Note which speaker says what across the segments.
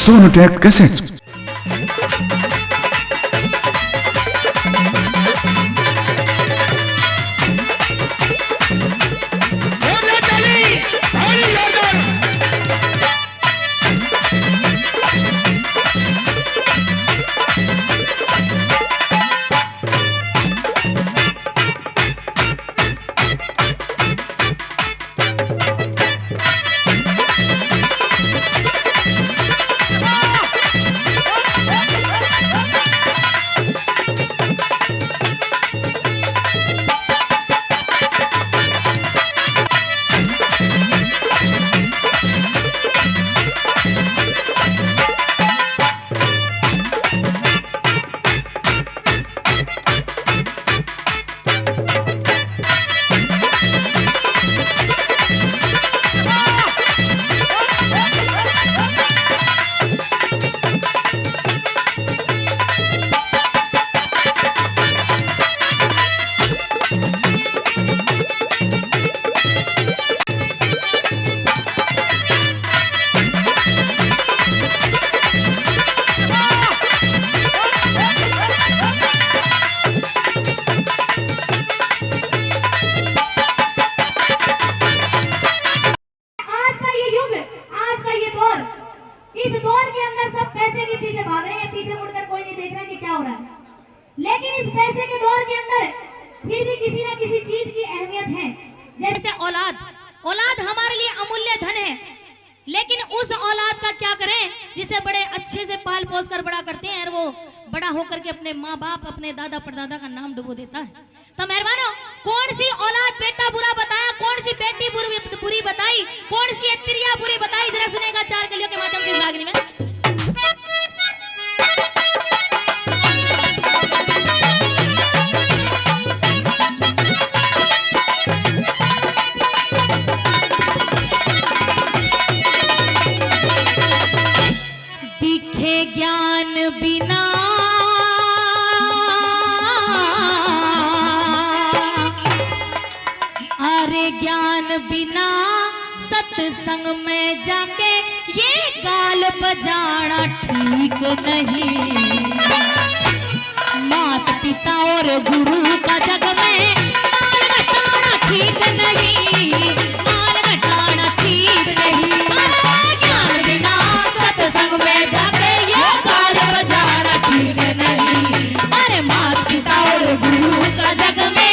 Speaker 1: Sonotech cassettes.
Speaker 2: इस दौर के अंदर सब पैसे के पीछे भाग रहे हैं, पीछे मुड़कर कोई नहीं देख रहा कि क्या हो रहा है। लेकिन इस पैसे के दौर के अंदर फिर भी किसी ना किसी चीज की अहमियत है। जैसे औलाद हमारे लिए अमूल्य धन है, लेकिन उस औलाद का क्या करें जिसे बड़े अच्छे से पाल पोस कर बड़ा करते हैं और वो बड़ा होकर के अपने माँ बाप अपने दादा परदादा का नाम डुबो देता है। तो मेहरबानो, कौन सी औलाद बेटा बुरा बताया, कौन सी बेटी बुरी बताई, कौन सी अत्तरिया बुरी बताई, जरा सुनेगा चार कलियों के माध्यम से इस रागनी में। दिखे ज्ञान बिना ज्ञान बिना सत्संग में जाके ये गाल बजाना ठीक नहीं। माता पिता और गुरु का जग में माल घटाना ठीक नहीं, माल घटाना ठीक नहीं। ज्ञान बिना सत्संग में जाके ये गाल बजाना ठीक नहीं। अरे माता पिता और गुरु का जग में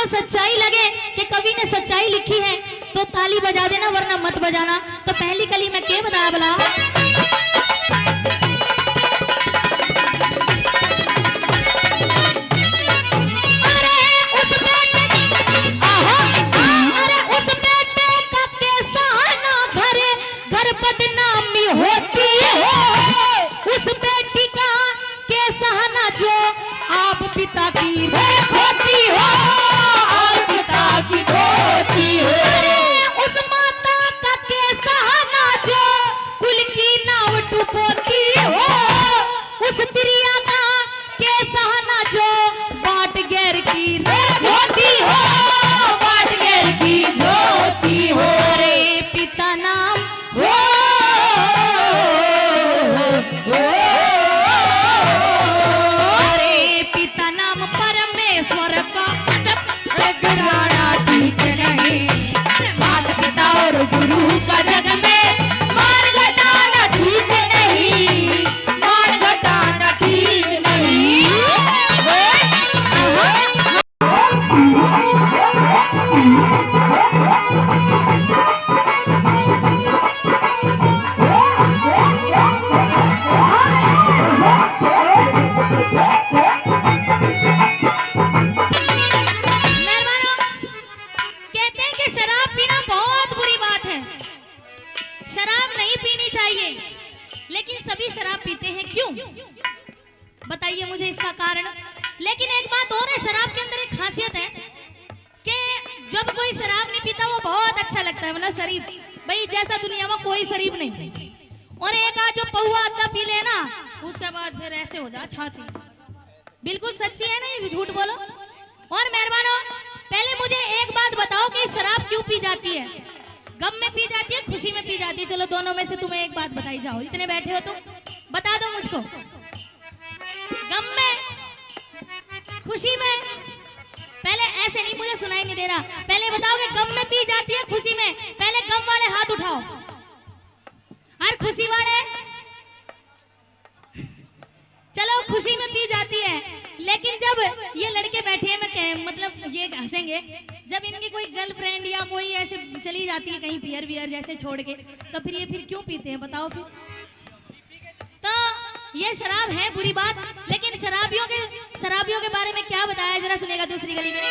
Speaker 2: सच्चाई लगे कि कवि ने सच्चाई लिखी है तो ताली बजा देना, वरना मत बजाना। तो पहली कली में क्या बताया भला? घर बदनामी होती है उस बेटी का के सहना जो आप पिता की होती हो, उस माता का के सहना जो कुल की नाव डुबोती हो, उस प्रिया का के सहना जो बाट गैर की जोती हो, बाट गैर की जोती हो। रे पिता नाम हो, रे पिता नाम परमेश्वर का गुरु का जग में मार घटाना ठीक नहीं, मार घटाना ठीक नहीं। लेकिन सभी शराब पीते हैं, क्यों? बताइए मुझे इसका कारण। लेकिन एक बात और है, शराब के अंदर एक खासियत है कि जब कोई शराब नहीं पीता वो बहुत अच्छा लगता है, मतलब शरीफ भाई जैसा दुनिया में कोई शरीफ नहीं। और एक आज जो पौआ आधा पी ले ना, उसके बाद फिर ऐसे हो जा छाती। बिल्कुल सच्ची है, नहीं झूठ बोलो। और मेहरबानो, पहले मुझे एक बात बताओ कि शराब क्यों पी जाती है? गम में पी जाती है, खुशी में पी जाती है? चलो दोनों में से तुम्हें एक बात बताई जाओ, इतने बैठे हो तुम, बता दो मुझको। गम में, खुशी में? पहले ऐसे नहीं, मुझे सुनाई नहीं दे रहा। पहले बताओ कि गम में पी जाती है, खुशी में? पहले गम वाले हाथ उठाओ और खुशी वाले। चलो खुशी में पी जाती है, लेकिन जब ये लड़के बैठे हैं, मैं मतलब ये हंसेंगे, जब इनकी कोई गर्लफ्रेंड या कोई ऐसे चली जाती है कहीं पियर वियर जैसे छोड़ के, तो फिर ये फिर क्यों पीते हैं बताओ? फिर तो ये शराब है बुरी बात, लेकिन शराबियों के बारे में क्या बताया जरा सुनेगा दूसरी गली में।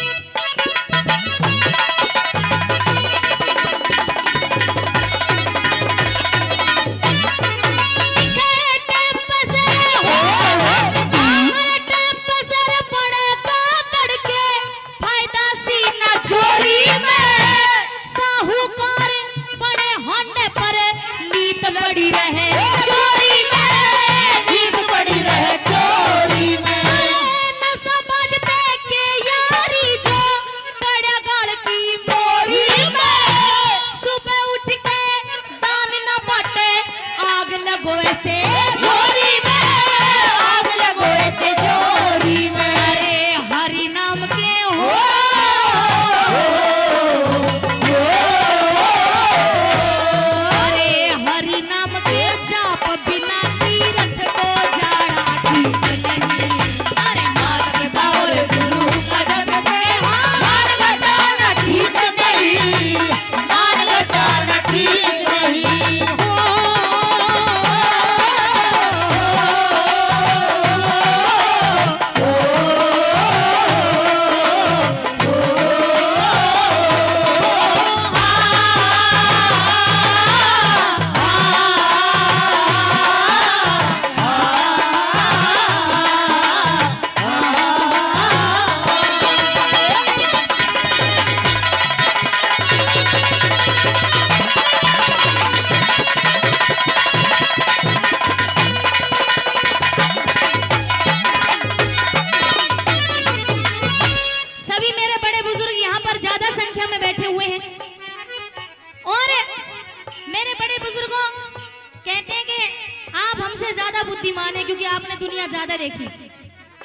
Speaker 2: बुद्धिमान है क्योंकि आपने दुनिया ज्यादा देखी।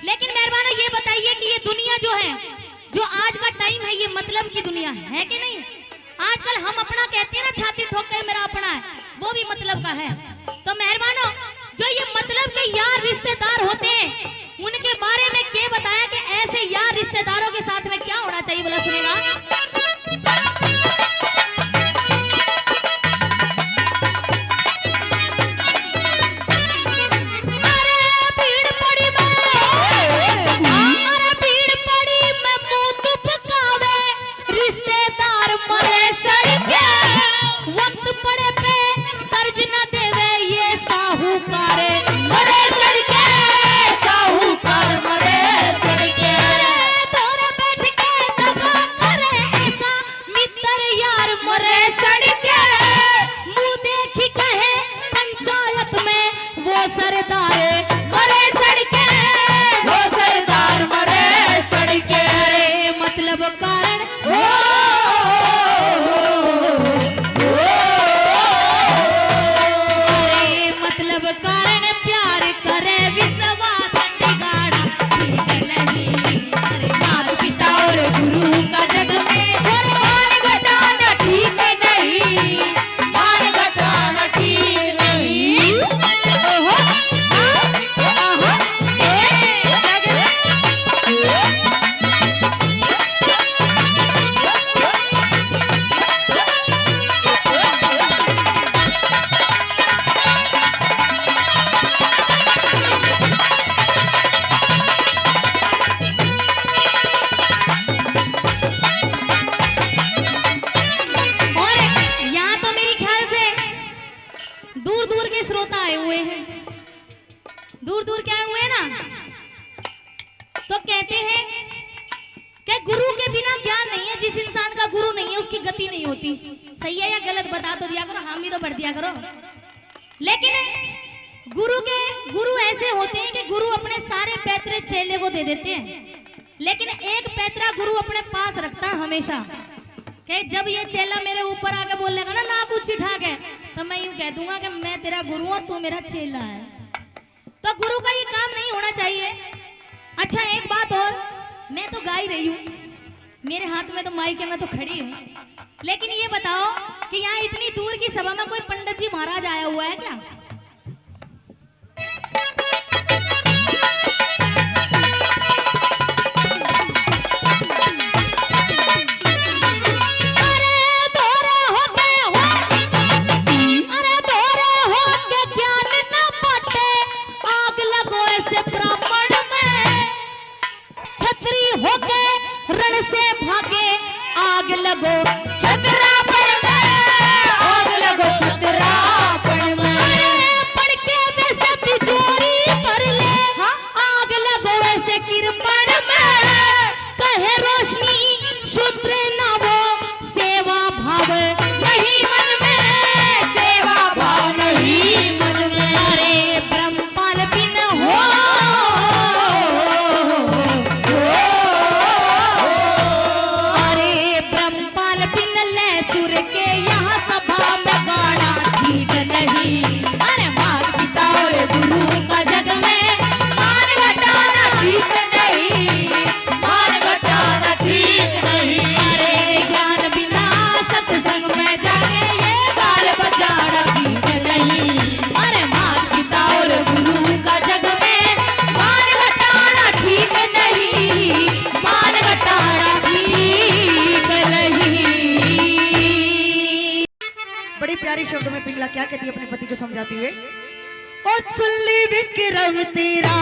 Speaker 2: लेकिन मेहरबानो ये बताइए कि ये दुनिया जो है, जो आज का टाइम है, ये मतलब की दुनिया है कि नहीं? आजकल हम अपना कहते हैं ना, छाती ठोक के मेरा अपना है, वो भी मतलब का है। तो मेहरबानो, जो ये मतलब के यार रिश्तेदार होते हैं, उनके बारे में क्या बताया कि ऐसे यार रिश्तेदारों के साथ में क्या होना चाहिए, बोला सुनेगा। दूर दूर के के श्रोता आए हुए हैं, दूर दूर के आए हुए हैं ना, तो कहते हैं कि गुरु के बिना ज्ञान नहीं है। जिस इंसान का गुरु नहीं है उसकी गति नहीं होती। सही है या गलत बता तो दिया करो, हम भी तो बढ़ दिया करो। लेकिन गुरु ऐसे होते हैं कि गुरु अपने सारे पैतरे चेले को दे देते हैं, लेकिन एक पैतरा गुरु अपने पास रखता है हमेशा। कि जब ये चेला मेरे ऊपर आके बोलेगा ना ना कुछ उठा के, तो मैं यूं कह दूंगा कि मैं तेरा गुरु हूं, तू मेरा चेला है। तो गुरु का ये काम नहीं होना चाहिए। अच्छा एक बात और, मैं तो गा ही रही हूँ, मेरे हाथ में तो माइक है, मैं तो खड़ी हूँ, लेकिन ये बताओ कि यहाँ इतनी दूर की सभा में कोई पंडित जी महाराज आया हुआ है क्या?
Speaker 1: शब्दों में पिंगला क्या कहती है अपने पति को समझाती हुए? ओ सुल्ली विक्रम तेरा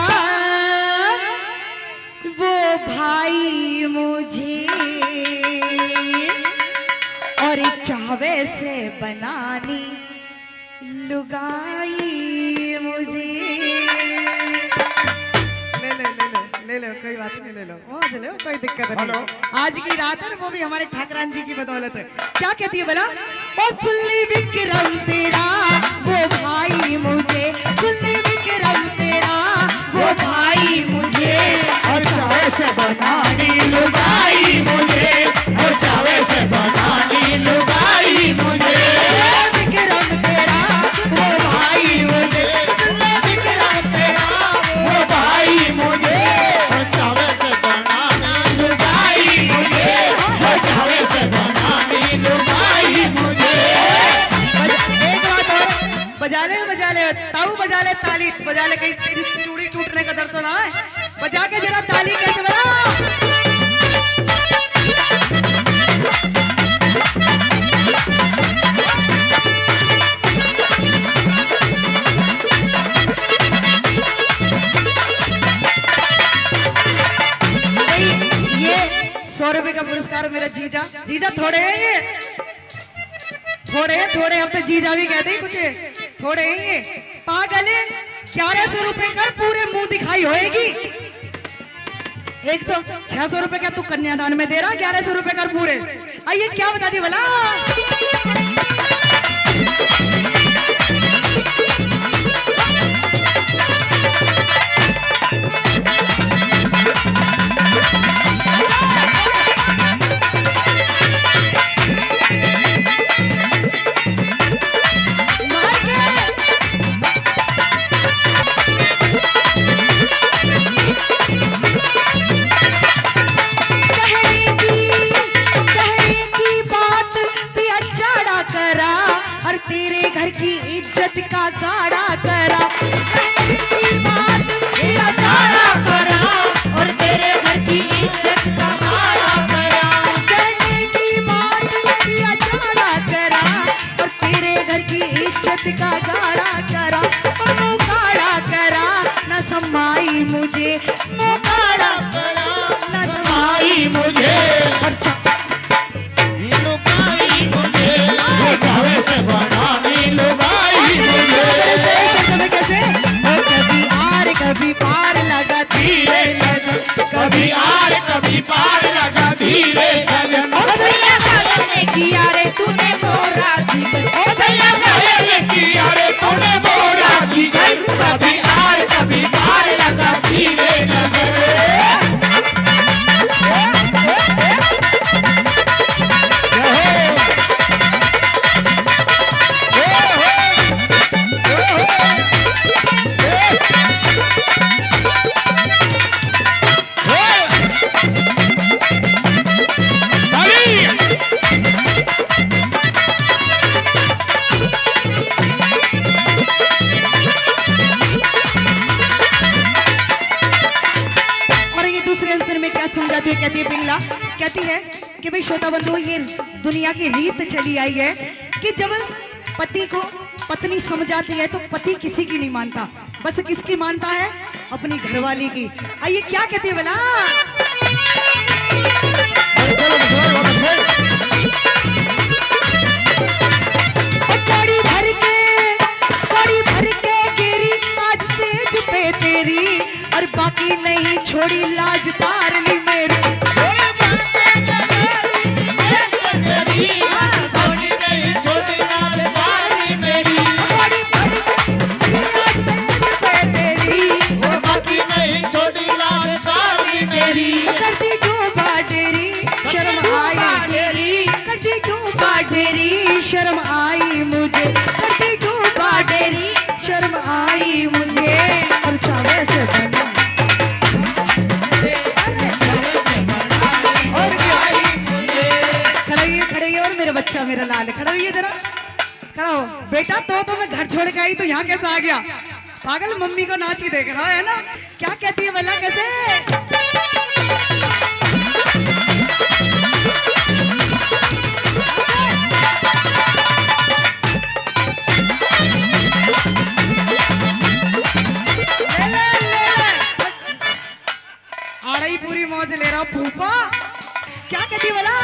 Speaker 1: वो भाई मुझे और चावे से बनानी लुगाई मुझे। ले लो कोई बात नहीं, ले लो वहां से, लो कोई दिक्कत नहीं। आज की रात है वो भी हमारे ठाकरान जी की बदौलत है। क्या कहती है बोला? ओ सुल्ली विक्रम तेरा वो भाई मुझे, सुल्ली विक्रम तेरा वो भाई मुझे और चावे से बनानी लुगाई मुझे, और चावे से बनानी लुगाई मुझे। विक्रम तेरा वो भाई मुझे, सुल्ली विक्रम तेरा वो भाई मुझे, बजा ले ताऊ, बजा ले ताली, बजा ले, कहीं तेरी चूड़ी टूटने का दर्द तो ना है। बजा के जरा ताली कैसे बजा। ये 100 रुपए का पुरस्कार मेरा जीजा। जीजा थोड़े हैं ये, थोड़े हम तो जीजा भी कहते हैं, कुछ थोड़े ही पागल। 1100 रुपए कर पूरे मुंह दिखाई होएगी। 600 रुपए का तू कन्यादान में दे रहा, 1100 रुपए कर पूरे। आइए क्या बता दी भला? इज्जत का गाड़ा करा, और तेरे घर की इज्जत का गाड़ा करा, कहने की बात किया चाड़ा करा, और तेरे घर की इज्जत का गाड़ा करा। मुँह काड़ा करा न समाई मुझे, मुँह काड़ा करा न समाई मुझे, लुगाई मुझे, चावे से बनानी लुगाई मुझे। बोला, कहती है कि भाई श्रोता बंधु, ये दुनिया की रीत चली आई है कि जब पति को पत्नी समझ आती है तो पति किसी की नहीं मानता, बस किसकी मानता है? अपनी घरवाली की। आइए क्या कहती है बोला, तेरी और बाकी नहीं छोड़ी लाज तार ली मेरी। करती डूबा डेरी शर्म आई डेरी, करती डूबा डेरी शर्म आई मुझे, करती डूबा डेरी शर्म आई मुझे। और चावे से बना खड़े और मेरा बच्चा मेरा लाल खड़ा होइए जरा, खड़ा हो बेटा। तो मैं घर छोड़ के आई तो यहाँ कैसे आ गया? पागल, मम्मी को नाच के देख रहा है ना। क्या कहती है बोला, कैसे आड़ई पूरी मौज ले रहा फूफा। क्या कहती बोला,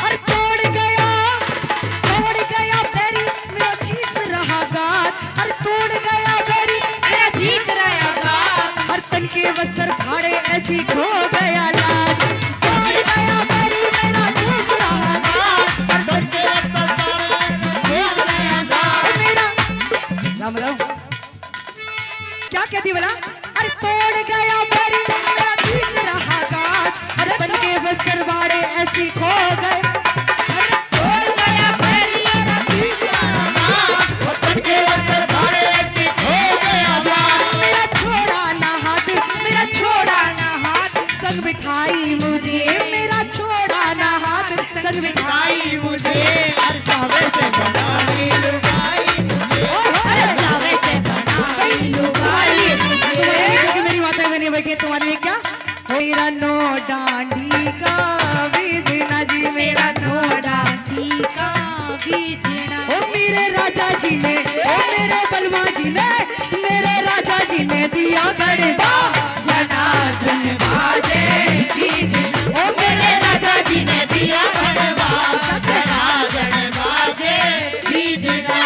Speaker 1: और तोड़ गया बेरी मेरा जीत रहा गात, और तोड़ गया बेरी मेरा जीत रहा गात, और तन के वस्त्र फाड़े ऐसी खो गया लाज, तोड़ गया बेरी मेरा जीत रहा गात, और तन के राम राम। क्या कहती बोला, अरे तोड़ गया बेरी मेरा जीत रहा गात, अरे बन के बस्तर बाड़े ऐसी खो गए, अरे तोड़ गया बेरी मेरा जीत रहा गात, और बन के बस्तर बाड़े ऐसी खो गया गात। मेरा छोड़ा ना हाथ, मेरा छोड़ा ना हाथ, संग बिठाई मुझे, मेरा छोड़ा ना हाथ, संग बिठाई मुझे। अरे चावे से बनाई लुगाई मुझे, अरे चावे से बनाई लुगाई मुझे। मेरी माता बहनी बैठी, तुम्हारे लिए क्या? मेरा नो डांडी का बीजना जी, मेरा नो डांडी का बीजना। ओ मेरे राजा जी ने, ओ मेरे बलवा जी ने, मेरे राजा जी ने दिया गड़बा जना जन बाजे बीजना। ओ मेरे राजा जी ने दिया गड़बा जना जन बाजे बीजना।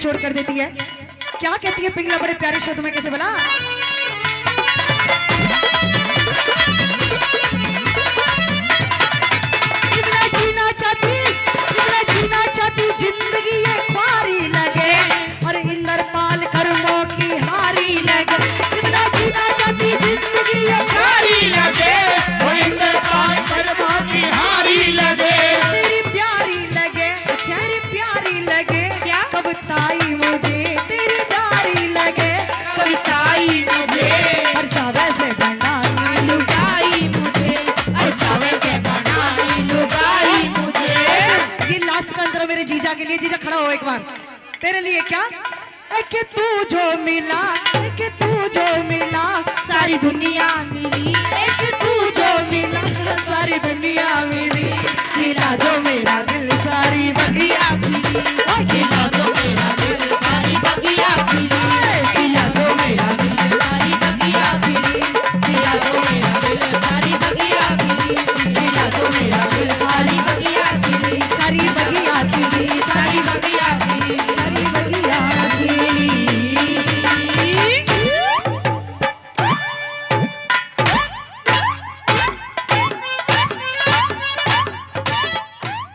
Speaker 1: छोड़ कर देती है। क्या कहती है पिंगला बड़े प्यारे शब्द में कैसे बोला, इतना जीना चाहती जिंदगी ये ख्वारी लगे और इंद्रपाल कर्मों की हारी लगे। इतना जीना चाहती जिंदगी ये ख्वारी लगे और इंद्रपाल कर्मों की हारी लगे। तेरी प्यारी लगे, तेरी प्यारी लगे क्या कविताई मुझे, तेरी प्यारी लगे कविताई मुझे। और चावे से बना लुगाई मुझे, और चावे तेरे लिए क्या कि तू जो मिला, कि तू जो मिला सारी दुनिया मिली, कि तू जो मिला सारी दुनिया मिली, मिला जो मेरा दिल सारी बगिया खिली, मिला जो मेरा दिल सारी बगिया खिली, मिला जो मेरा दिल सारी बगिया खिली, मिला जो मेरा दिल सारी बगिया खिली, मिला जो मेरा दिल सारी बगिया खिली, सारी बगिया खिली, सारी बगिया खिली, सारी बगिया खिली।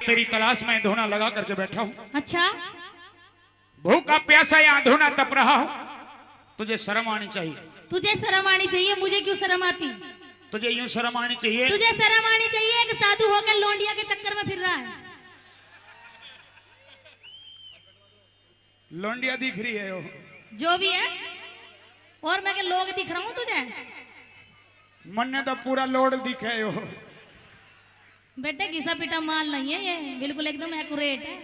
Speaker 3: तेरी तलाश में धोना लगा करके बैठा हूँ।
Speaker 2: अच्छा,
Speaker 3: भूखा प्यासा यहाँ धोना तप रहा हूँ। तुझे शर्म आनी चाहिए।
Speaker 2: तुझे शर्म आनी चाहिए, मुझे क्यों शर्म आती?
Speaker 3: तुझे यूं शर्म आनी चाहिए।
Speaker 2: तुझे शर्म आनी चाहिए, एक साधु होकर लौंडिया के चक्कर में फिर रहा है।
Speaker 3: लौंडिया दिख रही है वो।
Speaker 2: जो भी है, और मैं के लोग दिख रहा हूँ तुझे?
Speaker 3: मन ने तो पूरा लोड दिखे हो।
Speaker 2: बेटे घिसा पिटा माल नहीं है ये, बिल्कुल एकदम एक्यूरेट है।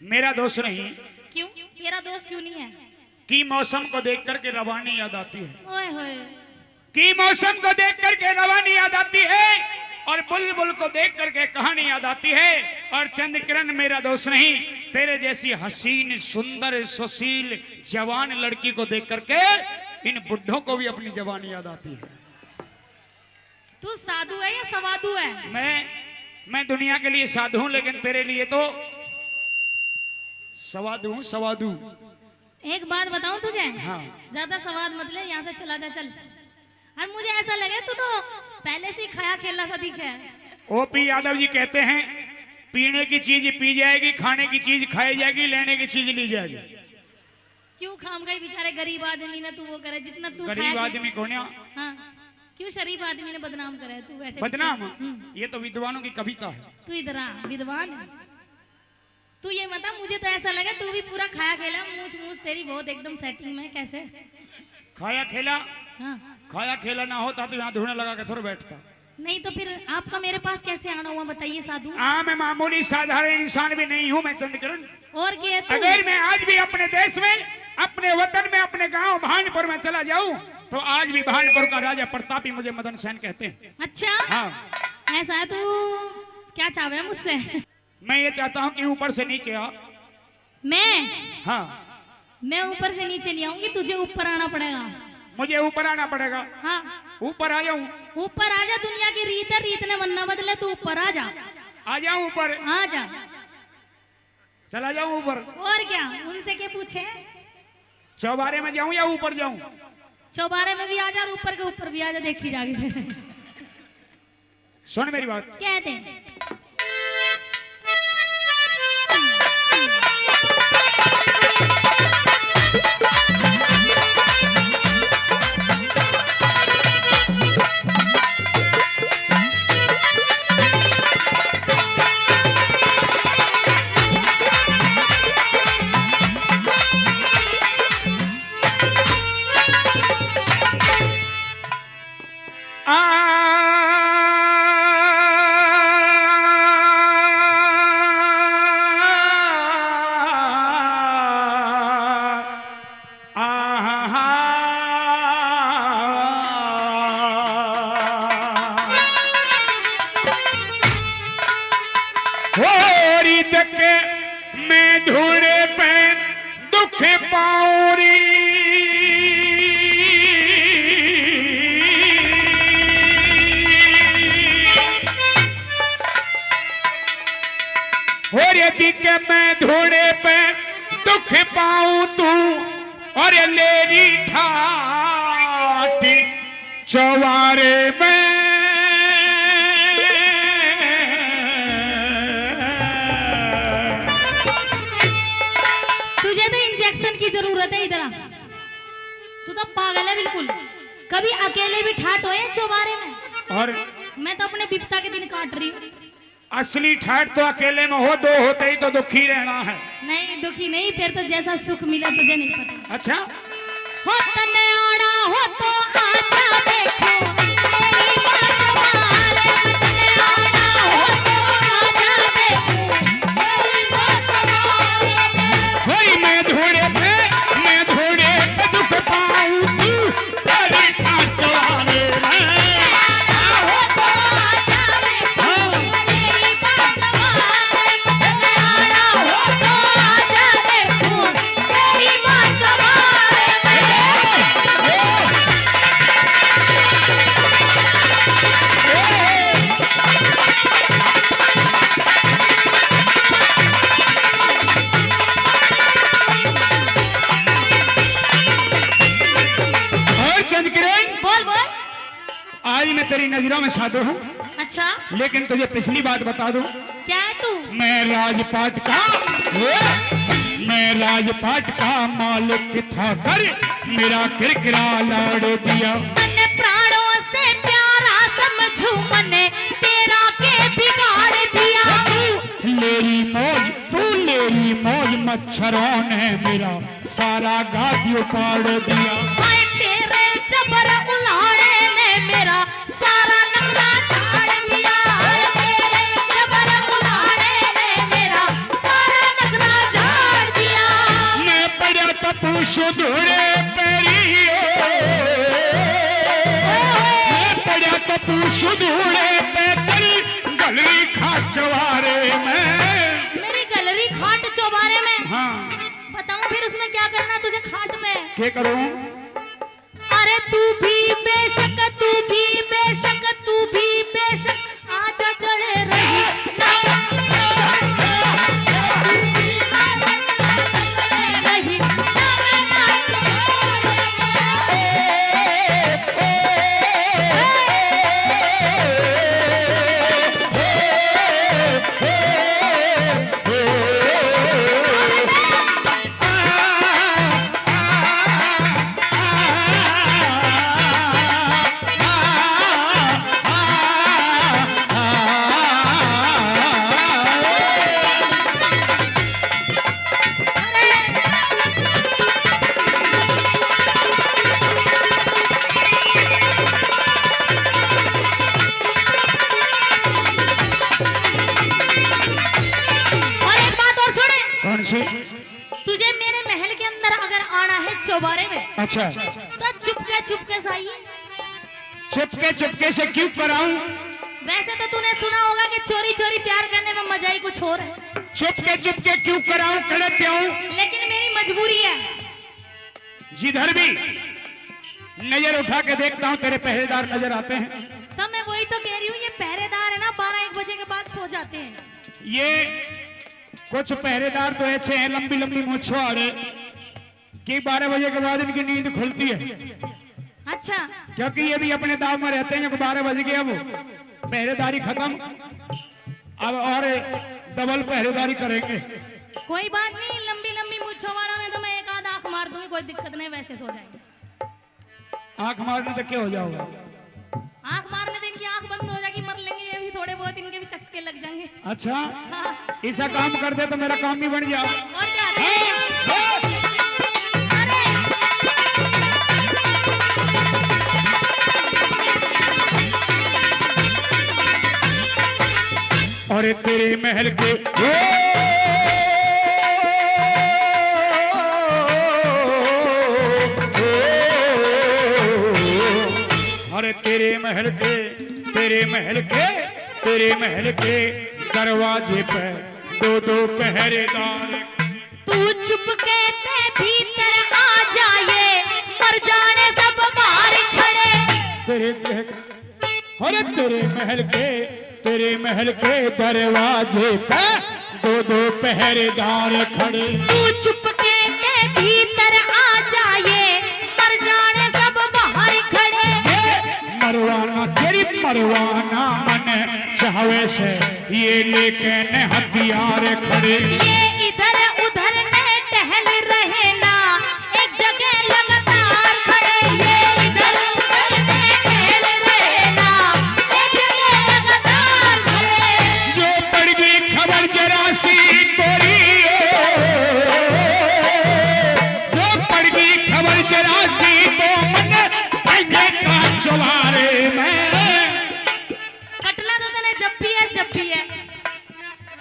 Speaker 3: मेरा दोस्त नहीं।
Speaker 2: क्यों? तेरा दोस्त क्यों नहीं है?
Speaker 3: कि मौसम को देख करके रवानी याद आती है।
Speaker 2: ओए होए,
Speaker 3: कि मौसम को देख करके रवानी याद आती है, और बुलबुल को देख करके कहानी याद आती है। और चंद्रकिरण मेरा दोस्त नहीं, तेरे जैसी हसीन सुंदर सुशील जवान लड़की को देख करके इन बुढ़ों को भी अपनी जवानी याद आती है।
Speaker 2: तू साधु है या सवादु है?
Speaker 3: मैं दुनिया के लिए साधु हूं, लेकिन तेरे लिए तो सवादु हूं, सवादु।
Speaker 2: एक बात बताऊं तुझे?
Speaker 3: हाँ।
Speaker 2: ज्यादा सवाद मत ले, यहाँ से चला जा, चल। और मुझे ऐसा लगे तू तो पहले से ही खाया खेला सा दिखे है।
Speaker 3: ओपी यादव जी कहते हैं, पीने की चीज पी जाएगी, खाने की चीज खाई जाएगी, लेने की चीज ली जाएगी।
Speaker 2: क्यों खाम गई बेचारे गरीब आदमी ने, तू वो करे जितना तू
Speaker 3: गरीब आदमी कौन है?
Speaker 2: हाँ, क्यों शरीफ आदमी ने बदनाम करा है? तू वैसे
Speaker 3: बदनाम? ये तो विद्वानों की कविता है।
Speaker 2: तू इधर आ, विद्वान है। तू ये बता, मुझे तो ऐसा लगा तू भी पूरा खाया खेला, मूछ मूछ तेरी बहुत एकदम सेटिंग में। कैसे
Speaker 3: खाया खेला?
Speaker 2: हाँ।
Speaker 3: खाया खेला ना होता तो यहाँ धुना लगा के थोड़ा बैठता।
Speaker 2: नहीं तो फिर आपका मेरे पास कैसे आना हुआ बताइए साधु?
Speaker 3: मैं मामूली साधारण इंसान भी नहीं हूँ मैं चंद्रकिरण।
Speaker 2: और क्या तू?
Speaker 3: अगर मैं आज भी अपने देश में, अपने वतन में, अपने गांव भानपुर में चला जाऊं, तो आज भी भानपुर का राजा प्रतापी मुझे मदन सेन कहते हैं।
Speaker 2: अच्छा,
Speaker 3: हाँ।
Speaker 2: ऐसा है? तू क्या चाहे है मुझसे?
Speaker 3: मैं ये चाहता हूँ कि ऊपर से नीचे आ। हाँ,
Speaker 2: मैं ऊपर से नीचे नहीं आऊंगी, तुझे ऊपर आना पड़ेगा।
Speaker 3: मुझे ऊपर आना पड़ेगा?
Speaker 2: हाँ,
Speaker 3: ऊपर आ जाऊं?
Speaker 2: ऊपर आ जा, दुनिया की रीत है, रीत ने बनना बदले, तू ऊपर आ जा।
Speaker 3: आ जाऊं ऊपर?
Speaker 2: आ जा,
Speaker 3: चला जाऊं ऊपर?
Speaker 2: और क्या, उनसे क्या पूछे?
Speaker 3: चौबारे में जाऊं या ऊपर जाऊं?
Speaker 2: चौबारे में भी आ जा और ऊपर के ऊपर भी आ जा, देखी जाएगी।
Speaker 3: सुन मेरी बात।
Speaker 2: कहते हैं
Speaker 3: मैं धूड़े पे दुख पाऊरी, और यदि के मैं धूड़े पे दुख पाऊं तू, और लेरी ठाठ चौबारे में
Speaker 2: जरूरत है। इधर तू तो पागल है बिल्कुल। कभी अकेले भी ठाट होए चौबारे में?
Speaker 3: और
Speaker 2: मैं तो अपने बिपता के दिन काट रही हूँ।
Speaker 3: असली ठाट तो अकेले में हो, दो होते ही तो दुखी रहना है।
Speaker 2: नहीं दुखी नहीं, फिर तो जैसा सुख मिला तुझे नहीं पता।
Speaker 3: अच्छा,
Speaker 2: हो तने आड़ा हो तो आजा देखो मेरी बात मारे, तने आड़ा हो तो आजा देखो मेरी बात मारे।
Speaker 3: तेरी नजरों में साधु हूँ,
Speaker 2: अच्छा
Speaker 3: लेकिन तुझे पिछली बात बता दूं,
Speaker 2: क्या है तू?
Speaker 3: मैं राजपाट का मालिक था, कर मेरा किरकिरा लाड़ दिया।
Speaker 2: मैंने प्राणों से प्यारा समझू, मैंने तेरा के बिगाड़ दिया।
Speaker 3: तू लेरी मौज मच्छरों ने मेरा सारा गादी उपाड़ दिया।
Speaker 2: हाय तेरे जबर उलाड़े ने मेरा सारा नखरा झाड़ दिया। हाय तेरे जबर उलाड़े ने मेरा सारा नखरा झाड़ दिया।
Speaker 3: मैं पड़ा तपू सुधरे पैरियो, मैं पड़ा तपू सुधरे पैरी गलरी खाट चवारे में।
Speaker 2: मेरी गैलरी खाट चौबारे में?
Speaker 3: हाँ
Speaker 2: बताऊं फिर उसमें क्या करना है तुझे खाट में?
Speaker 3: क्या करूं?
Speaker 2: अरे तू भी बेशक, तू भी बेशक, तू भी बेशक आजा चढ़े रही ना रही तुझे मेरे महल के अंदर अगर आना है चौबारे में,
Speaker 3: अच्छा
Speaker 2: तो चुपके से आइए।
Speaker 3: चुपके से क्यों कराऊं?
Speaker 2: वैसे तो तूने सुना होगा कि चोरी चोरी प्यार करने में मजा ही कुछ और है।
Speaker 3: चुपके क्यों कराऊं, खड़े पे आऊं?
Speaker 2: लेकिन मेरी मजबूरी है।
Speaker 3: जिधर भी नजर उठा के देखता हूँ तेरे पहरेदार नजर आते हैं।
Speaker 2: तो मैं वही तो कह रही हूँ, ये पहरेदार है ना 12-1 बजे के बाद सो जाते हैं।
Speaker 3: ये कुछ पहरेदार तो ऐसे हैं लंबी लंबी मूंछ वाले कि 12 बजे के बाद इनकी नींद खुलती है।
Speaker 2: अच्छा,
Speaker 3: क्योंकि ये भी अपने दाव में रहते हैं कि 12 बज गए, अब पहरेदारी खत्म, अब और डबल पहरेदारी करेंगे।
Speaker 2: कोई बात नहीं, लंबी लंबी मूंछों वाला में तो मैं एक आध आंख मार दूंगी, कोई दिक्कत नहीं, वैसे सो जाएंगे।
Speaker 3: आंख मारने तक क्या हो जाओगा?
Speaker 2: आंख मारने से इनकी आंख बंद हो जाएगी, मर लेंगे ये भी, थोड़े बहुत इनके भी चस्के लग जाएंगे।
Speaker 3: अच्छा,
Speaker 2: हाँ।
Speaker 3: ऐसा काम कर दे तो मेरा काम भी बन जाओ।
Speaker 2: और क्या?
Speaker 3: और तेरे महल के अरे तेरे महल के दरवाजे पे 2-2 पहरेदार।
Speaker 2: तू चुपके से भीतर आ जाए, मर जाने सब बाहर खड़े।
Speaker 3: तेरे महल के दरवाजे पे 2-2 पहरेदार खड़े।
Speaker 2: तू चुपके से भीतर आ जाए, मर जाने सब बाहर खड़े।
Speaker 3: मरवाना मन चाहवे से ये लेके न हथियार खड़े।
Speaker 2: ये इधर उधर न टहल रहे ना, एक जगह लगातार खड़े। ये इधर उधर न टहल रहे ना, एक जगह लगातार खड़े।
Speaker 3: जो पड़ गई खबर जरा सी तोरी, जो पड़ गई खबर जरा सी तो मन पहले का चवारे में।
Speaker 2: कटना तो तूने जब भी है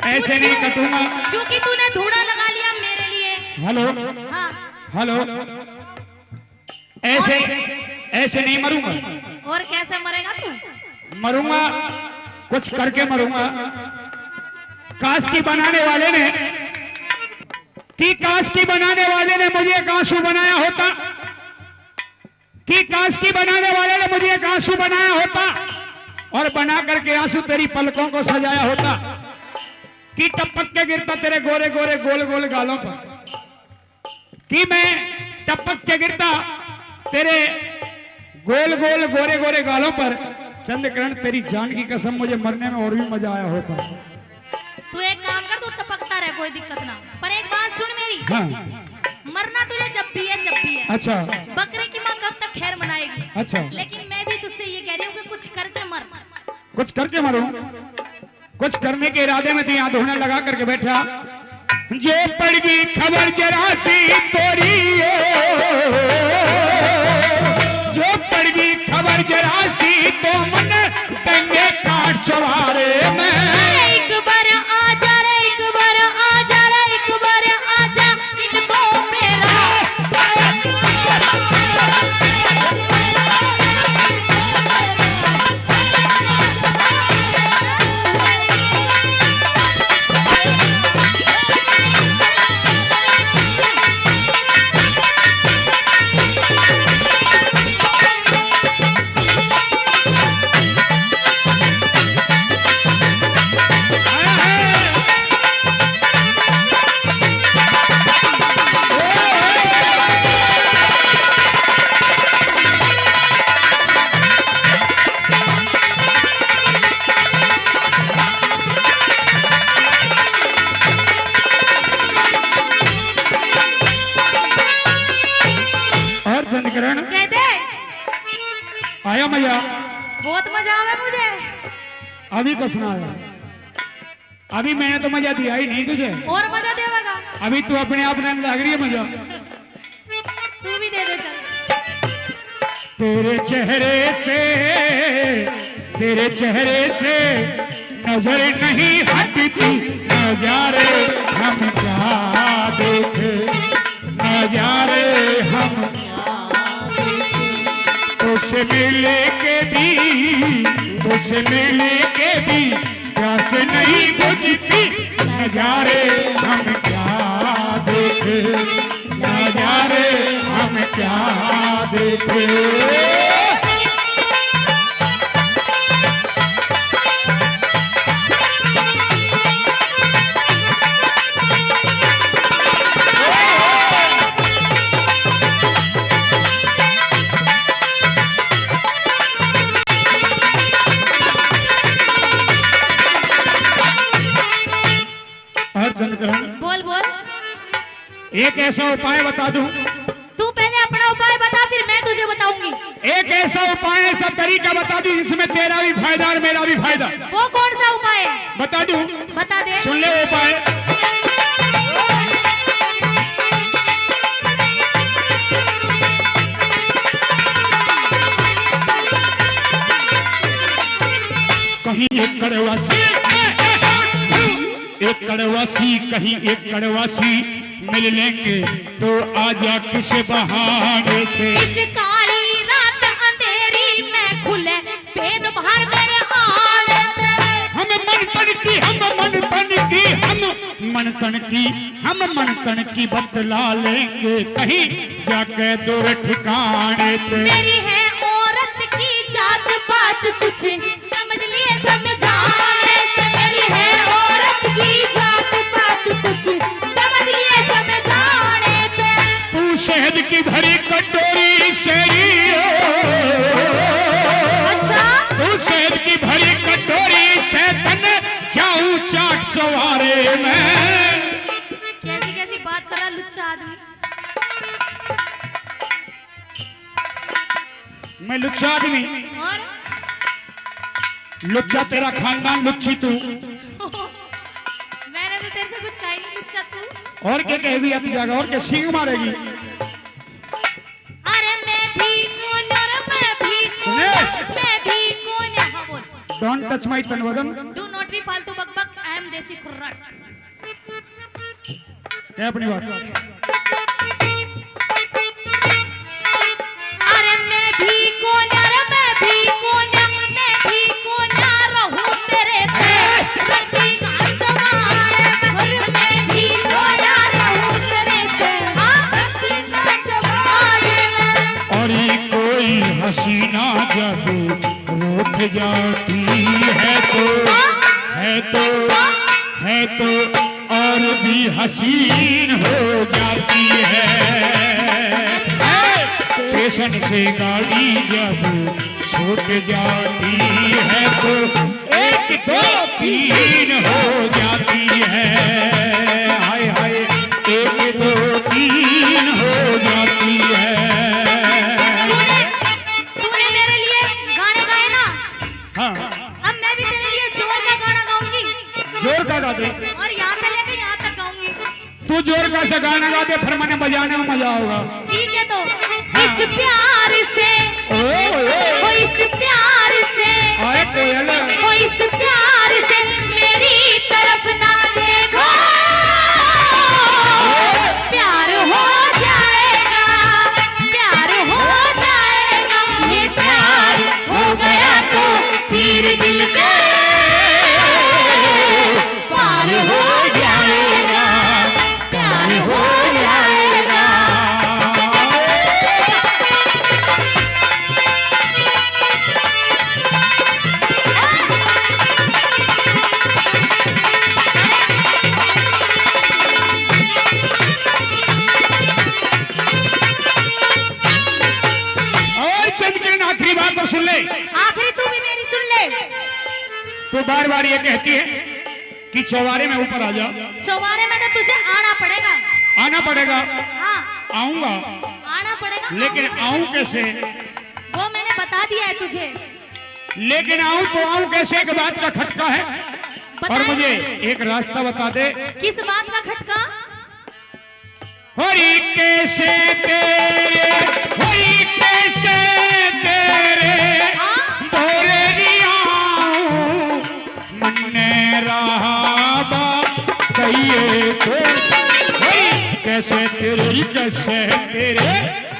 Speaker 3: ऐसे नहीं कटूंगा,
Speaker 2: क्योंकि तूने धूड़ा लगा लिया मेरे लिए।
Speaker 3: हेलो
Speaker 2: हाँ,
Speaker 3: हेलो, ऐसे नहीं मरूंगा।
Speaker 2: और कैसे मरेगा तू?
Speaker 3: मरूंगा कुछ करके मरूंगा। काश की बनाने वाले ने मुझे एक आंसू बनाया होता, कि काश की बनाने वाले ने मुझे एक आंसू बनाया होता और बना करके आंसू तेरी पलकों को सजाया होता, कि टपक के गिरता तेरे गोरे गोरे गोल गोल गालों पर, कि मैं टपक के गिरता तेरे गोल गोल गोरे गोरे गालों पर, चंद्रकिरण तेरी जान की कसम मुझे मरने में और भी मजा आया होता।
Speaker 2: तू एक काम कर, तू टपकता रहे, कोई दिक्कत ना, पर एक बात सुन मेरी।
Speaker 3: हाँ।
Speaker 2: मरना तुझे जब भी है, जब भी है।
Speaker 3: अच्छा।
Speaker 2: बकरे की माँ कब तक खैर मनाएगी।
Speaker 3: अच्छा।
Speaker 2: लेकिन मैं भी तुझसे ये कह रही हूँ कि कुछ करके मर।
Speaker 3: कुछ करके मरो। कुछ करने के इरादे में तो यहाँ धोने लगा करके बैठा। जो पड़ गई खबर जरा सी तोरी, जो पड़ गई खबर जरा सी तो मन टंगे काट चवारे में।
Speaker 2: एक बार आजा रे, एक बार आजा रे, एक बार आजा इनको मेरा। कहते
Speaker 3: आया मजा,
Speaker 2: बहुत मजा आवे मुझे।
Speaker 3: अभी कुछ ना आया। अभी मैंने तो मजा दिया ही नहीं तुझे,
Speaker 2: और मजा देगा।
Speaker 3: अभी तू अपने आप में लग रही है मजा।
Speaker 2: तू भी दे दे चल।
Speaker 3: तेरे चेहरे से नजर नहीं हटती, नजारे हम क्या देखे, नजारे हम तुझसे मिले के भी प्यास नहीं बुझती, नजारे हम क्या देखे, नजारे हम क्या देखे।
Speaker 2: बोल बोल।
Speaker 3: एक ऐसा उपाय बता दूं।
Speaker 2: तू पहले अपना उपाय बता, फिर मैं तुझे बताऊंगी।
Speaker 3: एक ऐसा उपाय, ऐसा तरीका बता दूं जिसमें तेरा भी फायदा और मेरा भी फायदा।
Speaker 2: वो कौन सा उपाय है?
Speaker 3: बता दूं?
Speaker 2: बता दे।
Speaker 3: सुन ले उपाय। कहीं एक कड़वासी कहीं एक कड़वासी मिल लेंगे तो आजा किस बहाने से।
Speaker 2: इस काली रात अंधेरी में खुले भेद भर मेरे आने दे।
Speaker 3: हम मन तन की बदला लेंगे कहीं जाके दूर ठिकाने पे।
Speaker 2: मेरी है औरत की जात पात कुछ समझ लिए समझाने से। मेरी है औरत की जात पात कुछ समझ लिए समझाने से।
Speaker 3: तू शहद की भरी कटोरी शेरी हो।
Speaker 2: अच्छा।
Speaker 3: तू शहद की भरी कटोरी से तन जाऊं चाट सवारे में।
Speaker 2: कैसी कैसी बात कर रहा लुच्चा आदमी।
Speaker 3: मैं लुच्चा आदमी?
Speaker 2: और
Speaker 3: लुच्चा तेरा खानदान, लुच्ची तू।
Speaker 2: मैंने तो तेरे से कुछ कहा ही नहीं, लुच्चा तू।
Speaker 3: और क्या कह दिया तू जाकर? और क्या सींग मारेगी?
Speaker 2: अरे मैं भी कौन और मैं भी कौन, मैं भी कौन। हाँ बोल।
Speaker 3: डोंट टच माय तनवदन।
Speaker 2: डू नॉट बी फालतू बकबक। आई एम देसी खुर्राट।
Speaker 3: क्या अपनी बात?
Speaker 2: अरे मैं भी कौन, अरे मैं भी कौन, मैं भी कौन रहूं तेरे रंगी घास वाले में। मैं भी कौन रहूं तेरे रंगी घास वाले में।
Speaker 3: और ये कोई हसीना जब रूठ जाती है तो और भी हसीन हो जाती है। स्टेशन से गाड़ी जब छूट जाती है तो 1 2 3 हो जाती है। हाय हाय 1 2 3 हो जाती है।
Speaker 2: तूने मेरे लिए गाने गाए ना,
Speaker 3: हाँ
Speaker 2: अब मैं भी तेरे लिए जोर का गाना गाऊंगी।
Speaker 3: जोर का गा दे।
Speaker 2: और यहाँ से लेकर यहाँ तक गाऊंगी।
Speaker 3: तू जोर का सा गाना गा दे, फिर मैंने बजाने में मजा होगा।
Speaker 2: ठीक है तो इस प्यार से, ओ इस प्यार से,
Speaker 3: अरे कोयल
Speaker 2: ओ इस प्यार से मेरी तरफ ना देखो, प्यार हो जाएगा, प्यार हो जाएगा, ये प्यार हो गया तो तीर दिल से पार हो जाएगा, प्यार हो जाएगा।
Speaker 3: और चंद किरण आखिरी बात तो सुन ले।
Speaker 2: आखिरी तू भी मेरी सुन ले।
Speaker 3: तू बार बार ये कहती है कि चौबारे में ऊपर आ जा।
Speaker 2: चौबारे में तो तुझे आना पड़ेगा।
Speaker 3: आना पड़ेगा।
Speaker 2: हाँ
Speaker 3: आऊंगा,
Speaker 2: आना पड़ेगा।
Speaker 3: लेकिन आऊं कैसे?
Speaker 2: वो मैंने बता दिया है तुझे।
Speaker 3: लेकिन आऊं तो आऊं कैसे, एक बात का खटका है। और
Speaker 2: बताए?
Speaker 3: मुझे एक रास्ता बता दे।
Speaker 2: किस बात का खटका?
Speaker 3: हरी कैसे तेरे, हरी कैसे तेरे बोरे दियाऊं मन्ने रहा कहिए तो। हरी कैसे तेरे,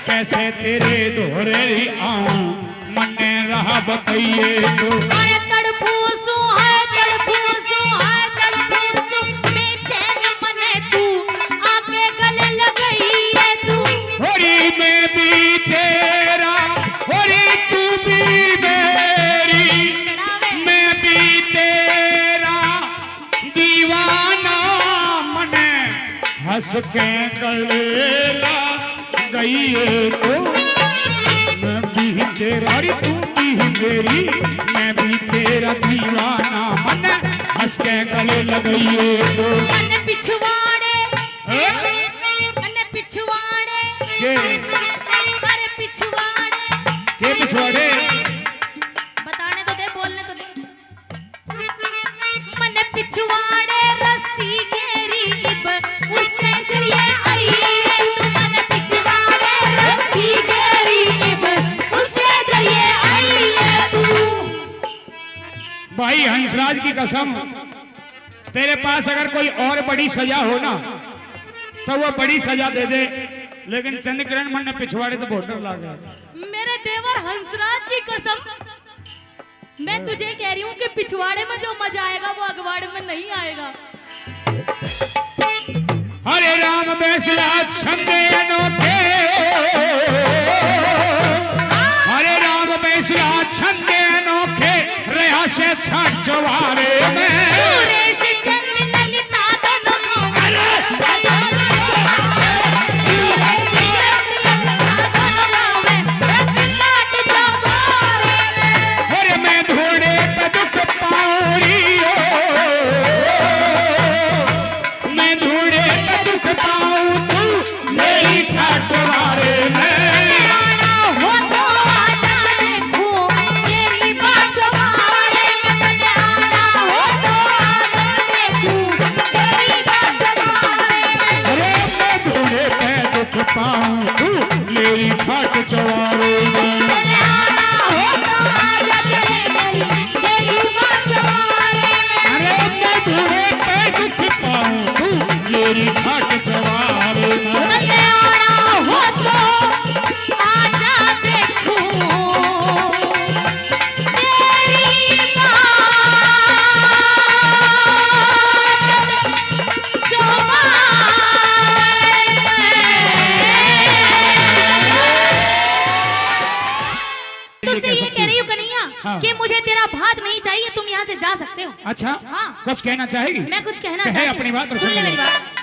Speaker 3: कैसे तेरे दोहरे आऊं मन्ने रहा बताइए तो।
Speaker 2: अरे तड़फूसू है, तड़फूसू है, तड़फूसू बेचैन मने तू आके गले लग गई है तू।
Speaker 3: होरी मैं भी तेरा, होरी तू भी मेरी, मैं भी तेरा दीवाना मने हंस के गले लग गई है तो। मैं भी तेरा, अरे तू भी मेरी, मैं भी तेरा दीवाना मन हंस के गले लगाइए तो।
Speaker 2: मन पिछवाड़े,
Speaker 3: हैं?
Speaker 2: मन पिछवाड़े,
Speaker 3: के
Speaker 2: अरे पिछवाड़े,
Speaker 3: के पिछवाड़े?
Speaker 2: बताने तो दे, बोलने तो दे। मन पिछवाड़े रस्सी घेरी इब उसके जरिए आई तू। मन पिछवाड़े रस्सी घेरी इब उसके जरिए आई है तू।
Speaker 3: भाई हंसराज की कसम, तेरे पास अगर कोई और बड़ी सजा हो ना तो वो बड़ी सजा दे दे, लेकिन चंद्रकिरण मन ने पिछवाड़े तो बहुत डर लगा।
Speaker 2: मेरे देवर हंसराज की कसम, मैं तुझे कह रही हूँ कि पिछवाड़े में जो मजा आएगा वो अगवाड़े में नहीं आएगा।
Speaker 3: हरे राम बैसला छंदे अनोखे, हरे राम बैसला छंदे अनोखे रहा से छठ चवारे में।
Speaker 2: सुरेश चंद ललिता दोनों में,
Speaker 3: अरे मैं घोड़े पे दुख पाऊरी हो, मैं घोड़े पे दुख पाऊं तू मेरी ठाठवारे में।
Speaker 2: हो तो आजा देखो तेरी बात हमारे में, आना हो तो आजा देखो तेरी बात हमारे में।
Speaker 3: अरे मैं घोड़े पे दुख पाऊं तू मेरी ठाठवारे में।
Speaker 2: आना हो तो आजा तेरी बात हमारे में।
Speaker 3: अरे मैं घोड़े पे दुख पाऊं तू मेरी ठाठवारे में।
Speaker 2: अरे आना हो तो आजा देखो तेरी तुझसे ये कह रही हूँ कन्हैया
Speaker 3: हाँ।
Speaker 2: कि मुझे तेरा भात नहीं चाहिए, तुम यहाँ से जा सकते हो।
Speaker 3: अच्छा
Speaker 2: हाँ।
Speaker 3: कुछ कहना चाहेगी?
Speaker 2: मैं कुछ कहना
Speaker 3: कहे
Speaker 2: चाहती हूँ।
Speaker 3: अपनी बात और
Speaker 2: सुन ले
Speaker 3: सुन ले।
Speaker 2: मेरी बात।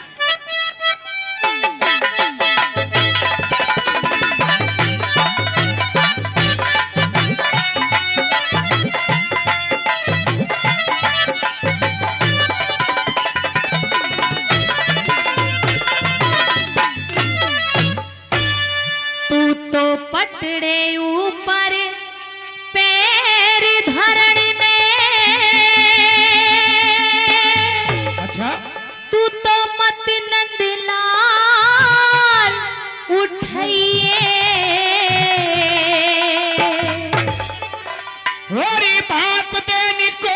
Speaker 2: पटड़े ऊपर पैर धरण में,
Speaker 3: अच्छा
Speaker 2: तू तो मत नंदलाल उठाइए।
Speaker 3: होरी बाप देनी को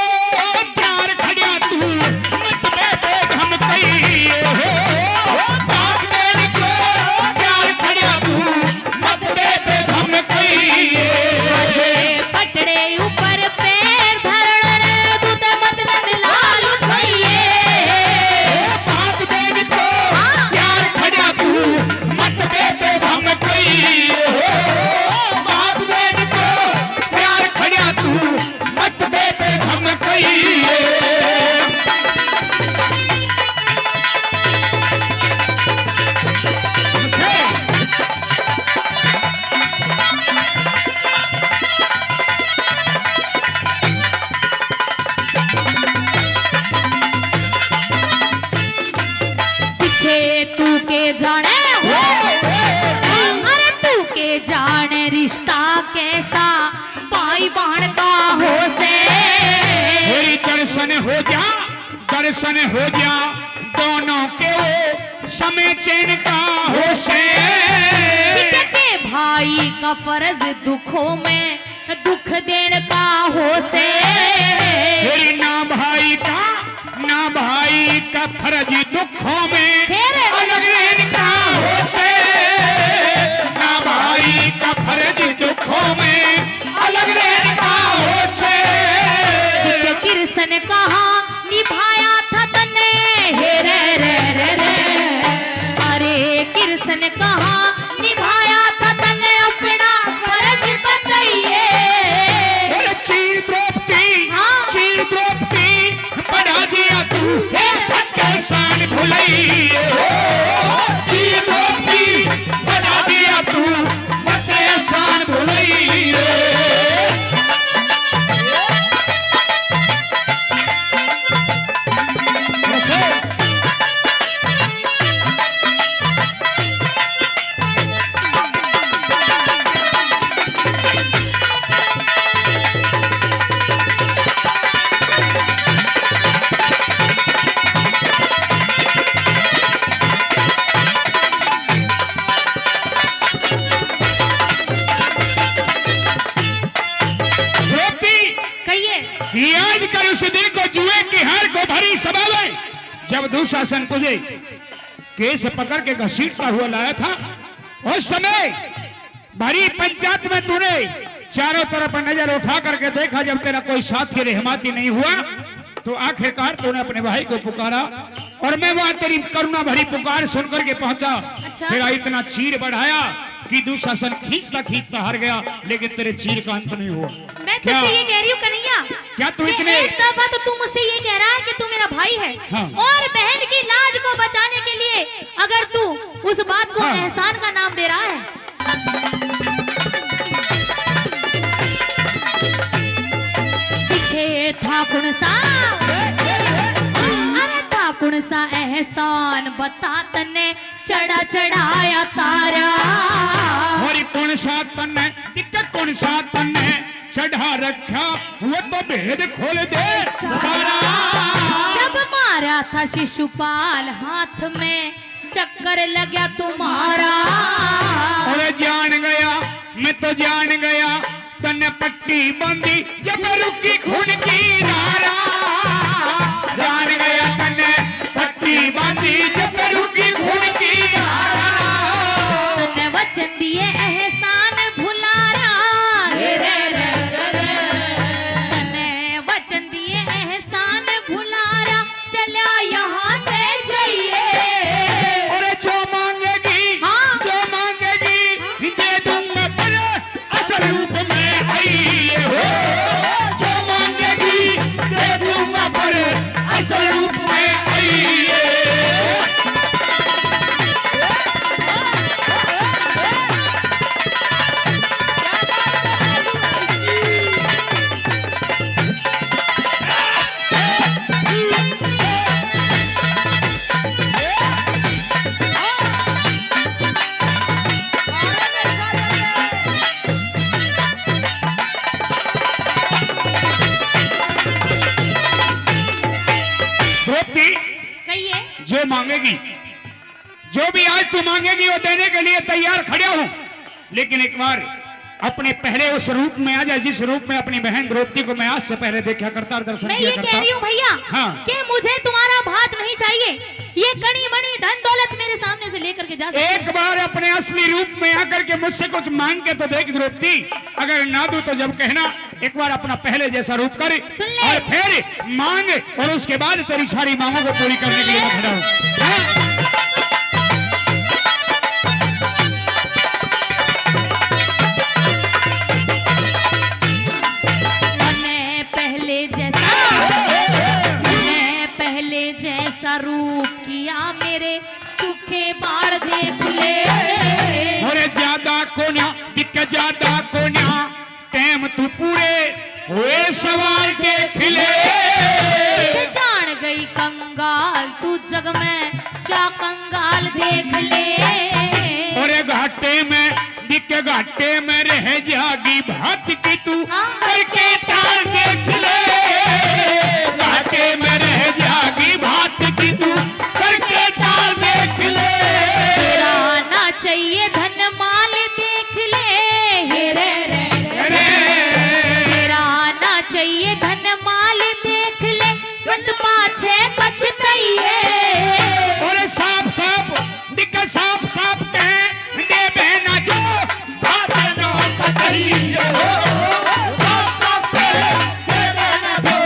Speaker 3: प्यार खड़िया तू मत बेटे हम कहिए हो। बाप देनी को प्यार खड़िया तू मत बेटे हम कहिए।
Speaker 2: पटड़े ऊपर पैर धरण तू तो मत नंदलाल उठाइए।
Speaker 3: बाप देनी को प्यार खड़िया तू मत बेटे हम कहिए हो। बाप देनी को प्यार खड़िया तू मत बेटे हम कहिए।
Speaker 2: पीछे तू के जाने हो, अरे तू के जाने रिश्ता कैसा भाई बहन का हो से।
Speaker 3: मेरी दर्शन हो जा दोनों के वो समय चैन का हो से।
Speaker 2: पीछे के भाई का फर्ज दुखों में दुख देने का हो से।
Speaker 3: मेरी ना भाई का फर्ज दुखों में
Speaker 2: फिर
Speaker 3: अलग रहने का हो से। ना भाई का फर्ज दुखों में अलग रहने का हो से।
Speaker 2: पीछे कृष्ण कहा निभाया था तने हे रे रे रे रे। अरे कृष्ण कहा निभाया था तने अपना फर्ज बताइए।
Speaker 3: और चीर द्रौपदी बढ़ा दिया तू हे फतेहसान भुलैया हो। चीर द्रौपदी बढ़ा दिया तू फतेहसान भुलैया। याद कर उस दिन को जुए की हार को भरी सभावे जब दुशासन तुझे केस पकड़ के घसीटता हुआ लाया था। उस समय भरी पंचायत में तूने चारों तरफ नजर उठा करके देखा, जब तेरा कोई साथ की रहमती नहीं हुआ तो आखिरकार तूने अपने भाई को पुकारा और मैं वहां तेरी करुणा भरी पुकार सुनकर के पहुंचा। तेरा इतना चीर बढ़ाया कि दुशासन खींचता खींचता हार गया, लेकिन तेरे चीर का अंत नहीं हुआ।
Speaker 2: मैं तुझसे ये कह रही हूँ कन्हैया,
Speaker 3: क्या तू इतने
Speaker 2: एक दफा तो तू मुझसे ये कह रहा है कि तू मेरा भाई है,
Speaker 3: हाँ।
Speaker 2: और बहन की लाज को बचाने के लिए अगर तू उस बात को
Speaker 3: हाँ।
Speaker 2: एहसान का नाम दे रहा है। दिखे था कौन सा, अरे था कौन सा एहसान बता तने चढ़ा चढ़ाया तारा।
Speaker 3: और कौन सा तन है चढ़ा रखा वो तो भेद खोल दे सारा।
Speaker 2: जब मारा था शिशुपाल हाथ में चक्कर लगा तुम्हारा।
Speaker 3: और जान गया मैं तो जान गया तन्ने पट्टी बंदी जब रुकी खून की धारा। जान गया तन्ने पट्टी बंदी जब रुकी खून की धारा।
Speaker 2: तन्ने वचन दिए एहसान भुलारा। तन्ने वचन दिए एहसान भुलारा, चला यहाँ से जाइए।
Speaker 3: और जो मांगेगी दे दूंगा पर असल रूप में आई हो। जो मांगेगी दे दूंगा पर असल रूप में आई है। मांगेगी, जो भी आज तू मांगेगी वो देने के लिए तैयार खड़ा हूं। लेकिन एक बार अपने पहले उस रूप में आ जाए जिस रूप में अपनी बहन द्रौपदी को मैं आज से पहले देखा करता और दर्शन
Speaker 2: मैं
Speaker 3: किया
Speaker 2: ये
Speaker 3: करता।
Speaker 2: कह रही हूँ भैया
Speaker 3: हाँ।
Speaker 2: कि मुझे तुम्हारा भात नहीं चाहिए, ये कड़ी बड़ी धन दौलत मेरे सामने से लेकर के जा सकते
Speaker 3: एक बार अपने असली रूप में आकर के मुझसे कुछ मांग के तो देख द्रौपदी, अगर ना दूं तो जब कहना। एक बार अपना पहले जैसा रूप कर
Speaker 2: सुन ले।
Speaker 3: और फिर मांग, और उसके बाद तेरी सारी मांगों को पूरी करने के लिए मैं खड़ा हूं। हाँ?
Speaker 2: जैसा रूप किया मेरे सूखे बाढ़ देख ले।
Speaker 3: और ज्यादा कोन्या दिक्क ज्यादा कोन्या टाइम तू पूरे हुए सवाल देख ले।
Speaker 2: जान गई कंगाल तू जग में क्या कंगाल देख ले।
Speaker 3: और घाटे में दिक्क घाटे में रह जागी भात की तू करके ताल देख ले। घाटे में रह जागी भात की तू करके ताल देख ले।
Speaker 2: तेरा आना चाहिए धन माल देख ले। हेरे तेरा आना चाहिए धन माल देख ले। चुट पाछे पछताइए।
Speaker 3: और साफ साफ दिक्क साफ साफ कह दे बहना जो बात नो कहिए हो। साफ साफ कह दे बहना जो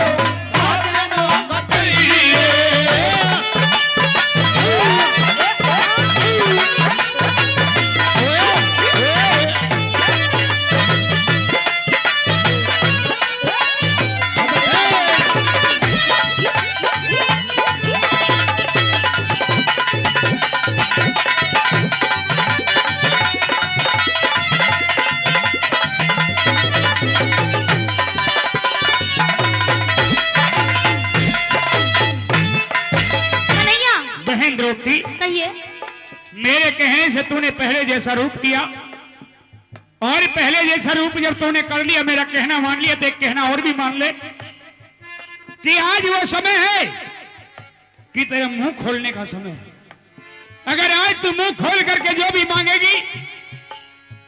Speaker 3: बात नो कहिए।
Speaker 2: कन्हैया
Speaker 3: बहन द्रौपदी,
Speaker 2: कहिए।
Speaker 3: मेरे कहने से तूने पहले जैसा रूप किया और पहले जैसा रूप जब तूने कर लिया, मेरा कहना मान लिया, तो एक कहना और भी मान ले कि आज वो समय है कि तेरे मुंह खोलने का समय है। अगर आज तू मुंह खोल करके जो भी मांगेगी,